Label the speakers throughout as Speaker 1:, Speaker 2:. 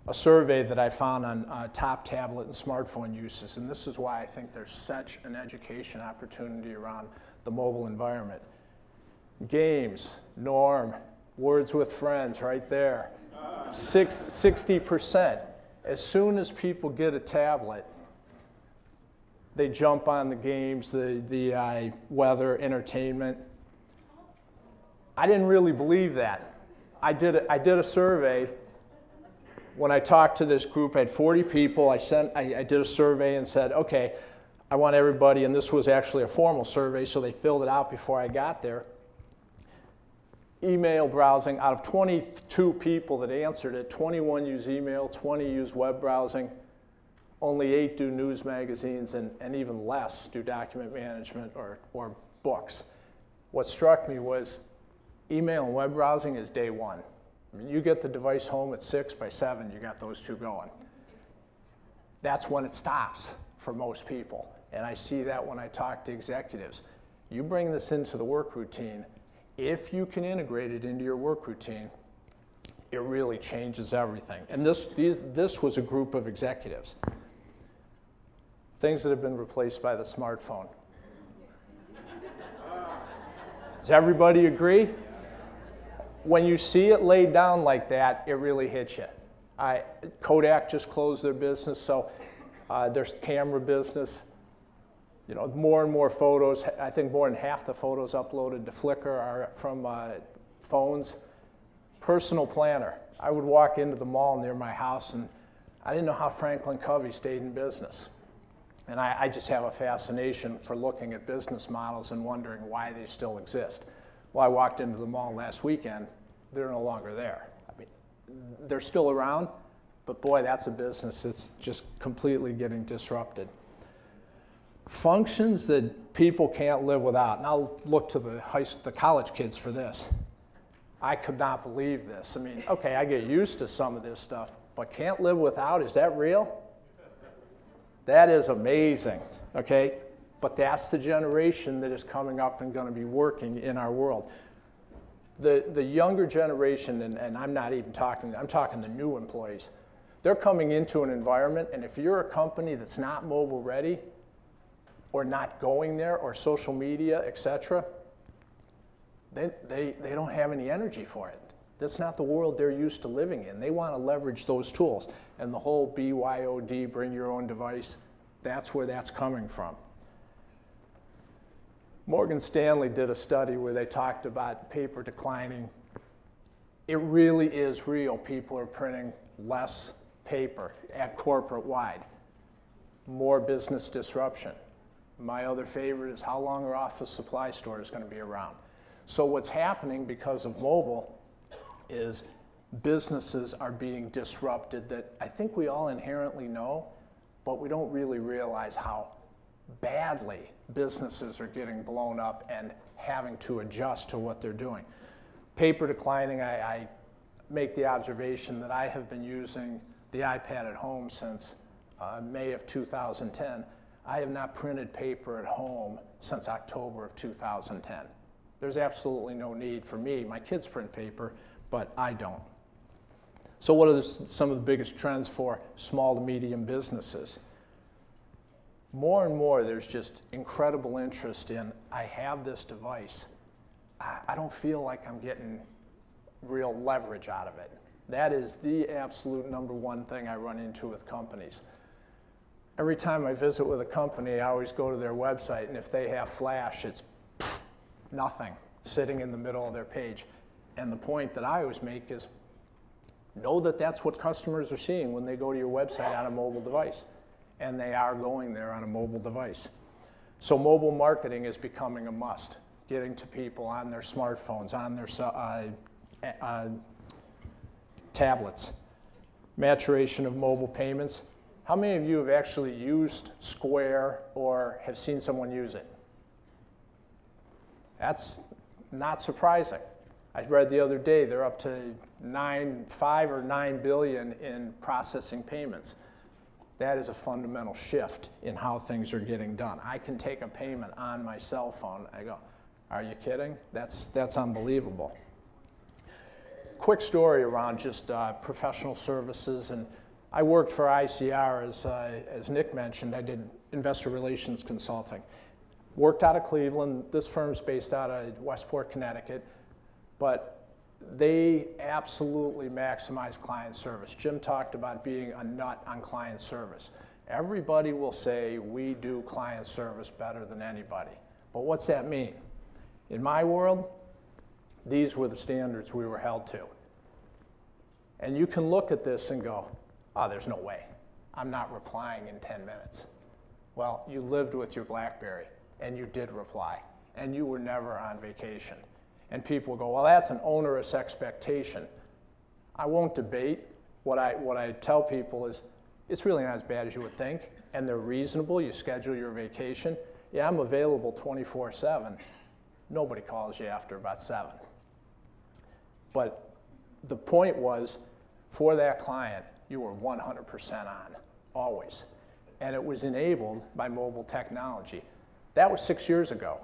Speaker 1: a survey that I found on top tablet and smartphone uses, and this is why I think there's such an education opportunity around the mobile environment. Games, norm, words with friends, right there. 60%. As soon as people get a tablet, they jump on the games, the weather, entertainment. I didn't really believe that. I did a survey. When I talked to this group, I had 40 people. I did a survey and said, okay, I want everybody, and this was actually a formal survey, so they filled it out before I got there. Email browsing, out of 22 people that answered it, 21 use email, 20 use web browsing, only 8 do news magazines, and even less do document management or books. What struck me was email and web browsing is day one. I mean, you get the device home at 6, by 7, you got those two going. That's when it stops for most people. And I see that when I talk to executives. You bring this into the work routine, if you can integrate it into your work routine, it really changes everything. And this was a group of executives. Things that have been replaced by the smartphone. Does everybody agree? When you see it laid down like that, it really hits you. Kodak just closed their business, so there's camera business. You know, more and more photos. I think more than half the photos uploaded to Flickr are from phones. Personal planner. I would walk into the mall near my house, and I didn't know how Franklin Covey stayed in business. And I just have a fascination for looking at business models and wondering why they still exist. Well, I walked into the mall last weekend. They're no longer there. I mean, they're still around, but boy, that's a business that's just completely getting disrupted. Functions that people can't live without. And I'll look to the college kids for this. I could not believe this. I mean, okay, I get used to some of this stuff, but can't live without, is that real? That is amazing, okay? But that's the generation that is coming up and going to be working in our world. The younger generation, and I'm not even talking, I'm talking the new employees, they're coming into an environment, and if you're a company that's not mobile ready, or not going there, or social media, etc., they don't have any energy for it. That's not the world they're used to living in. They want to leverage those tools. And the whole BYOD, bring your own device, that's where that's coming from. Morgan Stanley did a study where they talked about paper declining. It really is real. People are printing less paper at corporate-wide. More business disruption. My other favorite is how long are office supply stores going to be around? So what's happening because of mobile is businesses are being disrupted that I think we all inherently know, but we don't really realize how badly businesses are getting blown up and having to adjust to what they're doing. Paper declining, I make the observation that I have been using the iPad at home since May of 2010. I have not printed paper at home since October of 2010. There's absolutely no need for me. My kids print paper, but I don't. So what are some of the biggest trends for small to medium businesses? More and more, there's just incredible interest in, I have this device. I don't feel like I'm getting real leverage out of it. That is the absolute #1 thing I run into with companies. Every time I visit with a company, I always go to their website, and if they have Flash, it's nothing sitting in the middle of their page. And the point that I always make is, know that that's what customers are seeing when they go to your website on a mobile device. And they are going there on a mobile device. So mobile marketing is becoming a must, getting to people on their smartphones, on their tablets. Maturation of mobile payments. How many of you have actually used Square or have seen someone use it? That's not surprising. I read the other day they're up to 5 or 9 billion in processing payments. That is a fundamental shift in how things are getting done. I can take a payment on my cell phone. I go, are you kidding? That's unbelievable. quick story around just professional services, and I worked for ICR, as Nick mentioned. I did investor relations consulting. Worked out of Cleveland. This firm's based out of Westport, Connecticut, but they absolutely maximize client service. Jim talked about being a nut on client service. Everybody will say we do client service better than anybody, but what's that mean? In my world, these were the standards we were held to. And you can look at this and go, oh, there's no way. I'm not replying in 10 minutes. Well, you lived with your BlackBerry, and you did reply, and you were never on vacation. And people go, well, that's an onerous expectation. I won't debate. What I tell people is, it's really not as bad as you would think, and they're reasonable. You schedule your vacation. Yeah, I'm available 24/7. Nobody calls you after about 7. But the point was, for that client, you were 100% on, always. And it was enabled by mobile technology. That was 6 years ago.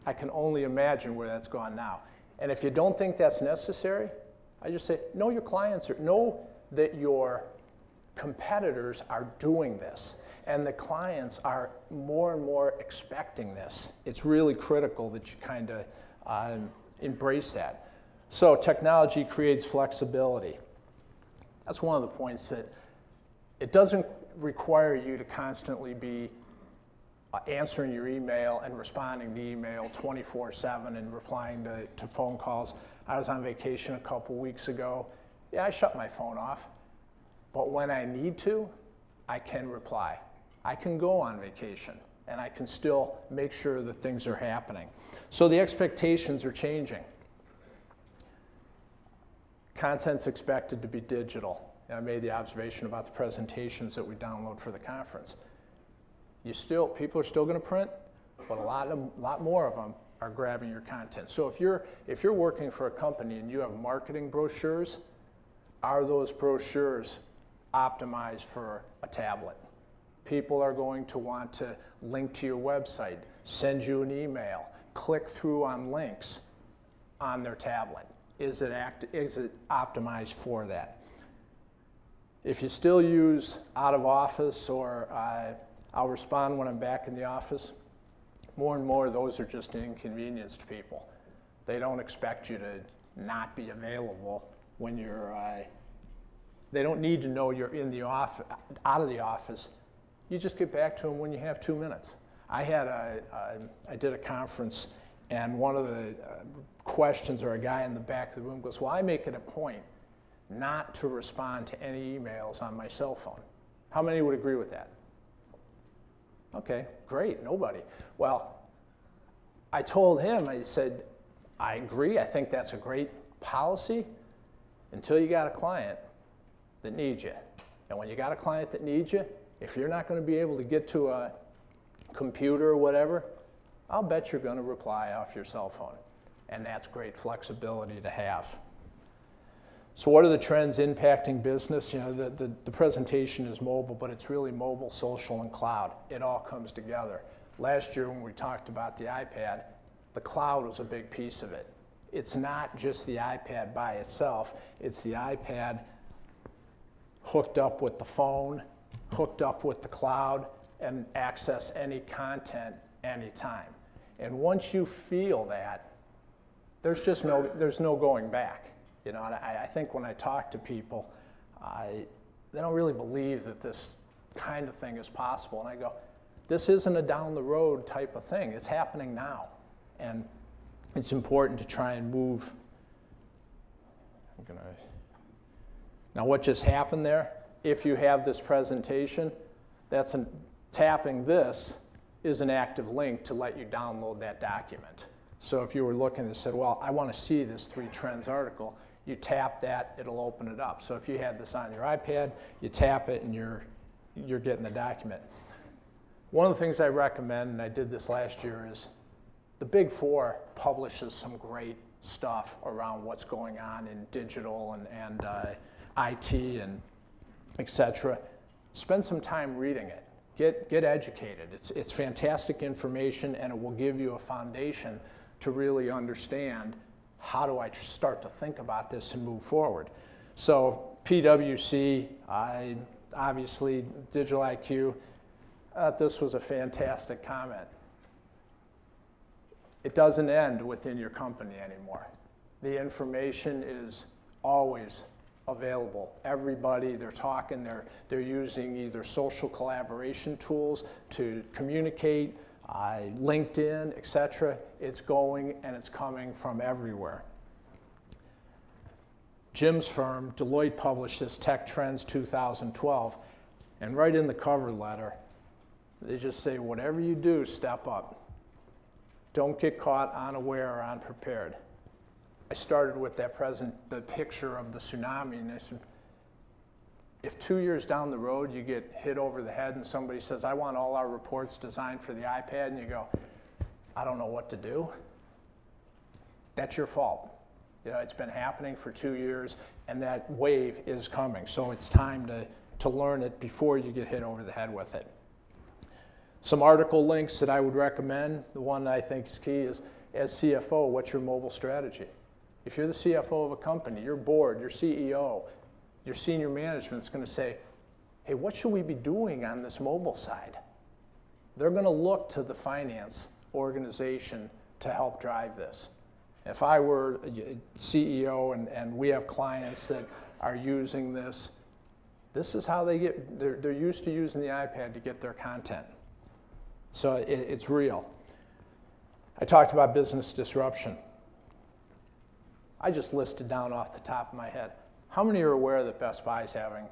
Speaker 1: I can only imagine where that's gone now. And if you don't think that's necessary, I just say, know your clients, know that your competitors are doing this. And the clients are more and more expecting this. It's really critical that you kind of embrace that. So technology creates flexibility. That's one of the points, that it doesn't require you to constantly be answering your email and responding to email 24/7 and replying to phone calls. I was on vacation a couple weeks ago. Yeah, I shut my phone off. But when I need to, I can reply. I can go on vacation, and I can still make sure that things are happening. So the expectations are changing. Content's expected to be digital. And I made the observation about the presentations that we download for the conference. People are still going to print, but a lot more of them are grabbing your content. So if you're working for a company and you have marketing brochures, are those brochures optimized for a tablet? People are going to want to link to your website, send you an email, click through on links on their tablet. Is it optimized for that? If you still use out of office, or I'll respond when I'm back in the office, more and more those are just an inconvenience to people. They don't expect you to not be available when you're, they don't need to know you're in the office, out of the office. You just get back to them when you have 2 minutes. I did a conference, and one of the questions, or a guy in the back of the room goes, well, I make it a point not to respond to any emails on my cell phone. How many would agree with that? Okay, great, nobody. Well, I told him, I said, I agree, I think that's a great policy until you got a client that needs you. And when you got a client that needs you, if you're not going to be able to get to a computer or whatever, I'll bet you're going to reply off your cell phone. And that's great flexibility to have. So what are the trends impacting business? You know, the presentation is mobile, but it's really mobile, social, and cloud. It all comes together. Last year when we talked about the iPad, the cloud was a big piece of it. It's not just the iPad by itself. It's the iPad hooked up with the phone, hooked up with the cloud, and access any content anytime. And once you feel that, there's no going back. You know, and I think when I talk to people, they don't really believe that this kind of thing is possible. And I go, this isn't a down the road type of thing. It's happening now. And it's important to try and move. Now what just happened there, if you have this presentation, tapping this is an active link to let you download that document. So if you were looking and said, well, I want to see this 3 Trends article, you tap that, it'll open it up. So if you had this on your iPad, you tap it and you're getting the document. One of the things I recommend, and I did this last year, is the Big Four publishes some great stuff around what's going on in digital and IT and et cetera. Spend some time reading it. Get educated. It's fantastic information, and it will give you a foundation to really understand how do I start to think about this and move forward? So PwC, obviously Digital IQ, this was a fantastic comment. It doesn't end within your company anymore. The information is always available. Everybody, they're talking, they're using either social collaboration tools to communicate, LinkedIn, etc. It's going and it's coming from everywhere. Jim's firm, Deloitte, published this Tech Trends 2012, and right in the cover letter, they just say, whatever you do, step up. Don't get caught unaware or unprepared. I started with the picture of the tsunami, and I said, if 2 years down the road you get hit over the head and somebody says, I want all our reports designed for the iPad, and you go, I don't know what to do, that's your fault. You know, it's been happening for 2 years, and that wave is coming. So it's time to learn it before you get hit over the head with it. Some article links that I would recommend. The one that I think is key is, as CFO, what's your mobile strategy? If you're the CFO of a company, your board, your CEO, your senior management's going to say, hey, what should we be doing on this mobile side? They're going to look to the finance organization to help drive this. If I were a CEO and we have clients that are using this, this is how they get, they're used to using the iPad to get their content. So it's real. I talked about business disruption. I just listed down off the top of my head. How many are aware that Best Buy is having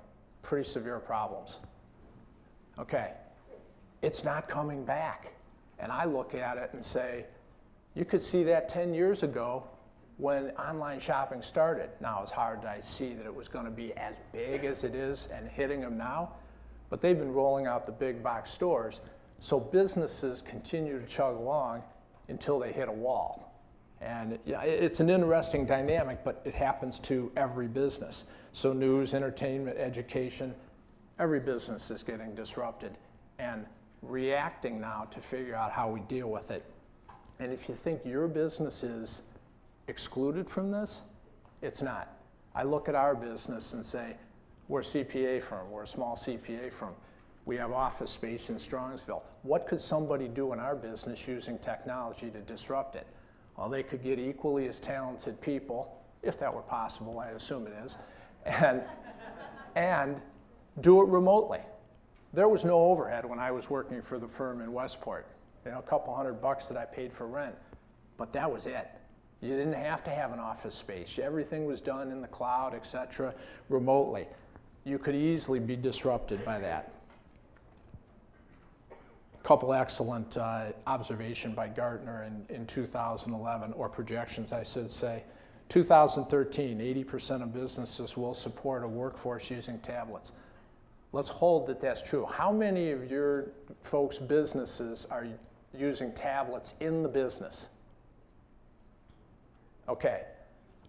Speaker 1: pretty severe problems? Okay, it's not coming back. And I look at it and say, you could see that 10 years ago when online shopping started. Now, it's hard to see that it was going to be as big as it is and hitting them now, but they've been rolling out the big box stores. So businesses continue to chug along until they hit a wall. And yeah, it's an interesting dynamic, but it happens to every business. So news, entertainment, education, every business is getting disrupted and reacting now to figure out how we deal with it. And if you think your business is excluded from this, it's not. I look at our business and say, we're a CPA firm, we're a small CPA firm. We have office space in Strongsville. What could somebody do in our business using technology to disrupt it? Well, they could get equally as talented people, if that were possible, I assume it is, and do it remotely. There was no overhead when I was working for the firm in Westport. You know, a couple $100 that I paid for rent, but that was it. You didn't have to have an office space. Everything was done in the cloud, etc., remotely. You could easily be disrupted by that. Couple excellent observation by Gartner in 2011, or projections I should say. 2013, 80% of businesses will support a workforce using tablets. Let's hold that that's true. How many of your folks' businesses are using tablets in the business? Okay,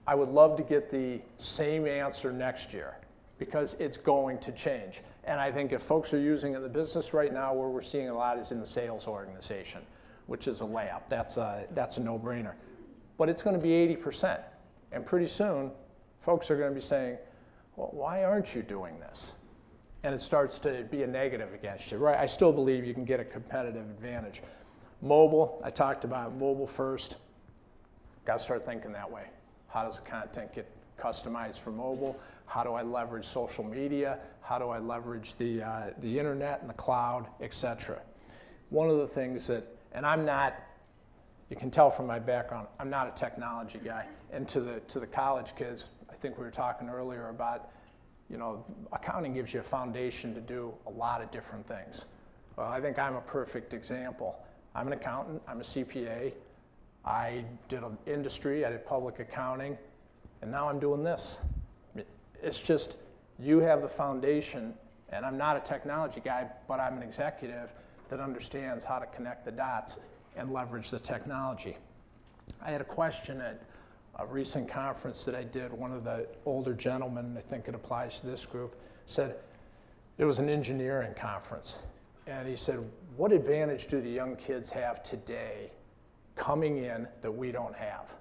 Speaker 1: I would love to get the same answer next year because it's going to change. And I think if folks are using it in the business right now, where we're seeing a lot is in the sales organization, which is a layup. That's a no-brainer. But it's going to be 80%. And pretty soon, folks are going to be saying, well, why aren't you doing this? And it starts to be a negative against you, right? I still believe you can get a competitive advantage. Mobile, I talked about mobile first. Got to start thinking that way. How does the content get customized for mobile? How do I leverage social media? How do I leverage the internet and the cloud, etc.? One of the things that, and I'm not, you can tell from my background, I'm not a technology guy. And to the college kids, I think we were talking earlier about, you know, accounting gives you a foundation to do a lot of different things. Well, I think I'm a perfect example. I'm an accountant, I'm a CPA. I did an industry, I did public accounting, and now I'm doing this. It's just, you have the foundation, and I'm not a technology guy, but I'm an executive that understands how to connect the dots and leverage the technology. I had a question at a recent conference that I did. One of the older gentlemen, I think it applies to this group, said, it was an engineering conference, and he said, what advantage do the young kids have today coming in that we don't have?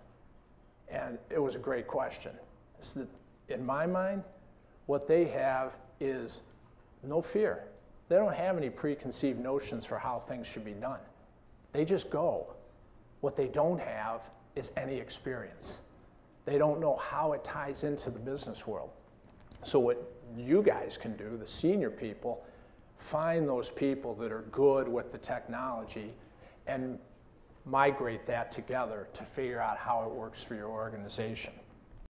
Speaker 1: And it was a great question. So in my mind, what they have is no fear. They don't have any preconceived notions for how things should be done. They just go. What they don't have is any experience. They don't know how it ties into the business world. So what you guys can do, the senior people, find those people that are good with the technology and migrate that together to figure out how it works for your organization.